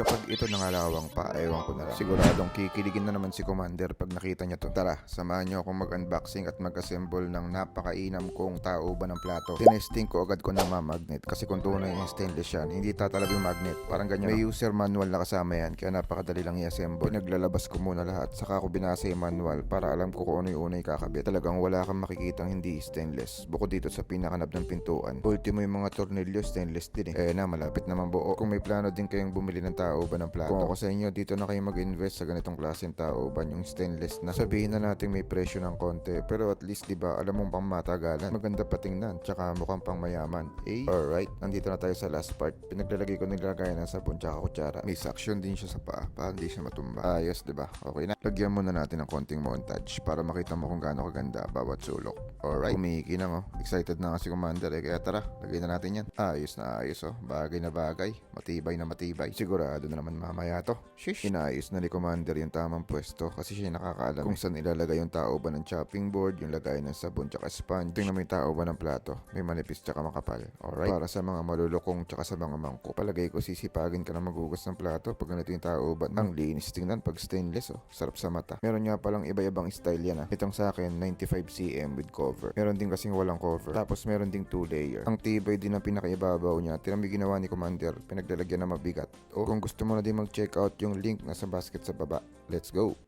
kapag ito nangalawang pa, ewan ko na lang. Siguradong kikiligin na naman si Commander pag nakita niya to. Tara, samahan niyo akong mag-unboxing at mag-assemble ng napakainam kong tauban ng plato. Tinesting ko agad kung namamagnet kasi kung tunay yung stainless yan, hindi tatalab yung magnet. Parang ganyan. May user manual na kasama yan kaya napakadali lang i-assemble. Pinaglalabas ko muna lahat, saka ko binasa yung manual para alam ko kung ano yung unay kakabit. Talagang wala kang makikitang hindi stainless. Bukod dito sa pinakanab ng pintuan. Ultimo yung mga tornilyo stainless din eh. Na malapit naman buo. Kung may plano din kayong bumili ng tauban ng plato, kung ako sa inyo, dito na kayo mag-invest sa ganitong klaseng tauban, yung stainless na. Sabihin na natin may presyo ng konti, pero at least diba, alam mong pang matagalan. Maganda patingnan, tsaka mukhang pang mayaman. Alright, nandito na tayo sa last part. Pinaglalagay ko nilagay ng sabon tsaka kutsara. May suction din siya sa paa, para hindi siya matumba. Ayos, diba? Okay na. Lagyan muna natin ng konting montage para makita mo kung gaano kaganda bawat sulok. Alright, kumikinang oh. Excited na nga si Commander eh, kaya tara, lagay na natin yan. Ayos na ayos oh, bagay na bagay. Matibay na matibay. Sigurado na naman mamaya to. Shish. Inayos na ni Commander yung tamang pwesto kasi siya nakakaalam kung saan ilalagay yung tauban ng chopping board, yung lagay ng sabon tsaka sponge. Tingnan mo yung tauban ng plato. May manipis tsaka makapal. Alright. Para sa mga malulukong tsaka sa mga mangkok. Palagay ko sisipagin ka na magugas ng plato pag ganito yung tauban. Ang linis tingnan pag stainless oh. Sarap sa mata. Meron nga palang iba-ibang style yan ah. Itong sa akin 95cm with cover. Meron din kasing walang cover. Tapos meron ding 2 layer. Ang tibay din ng pinakaibabaw niya. Tingnan mo yung ginawa ni Commander. Pinaglalagyan na mabigat. O kung gusto mo na din mag-check out yung link nasa basket sa baba. Let's go!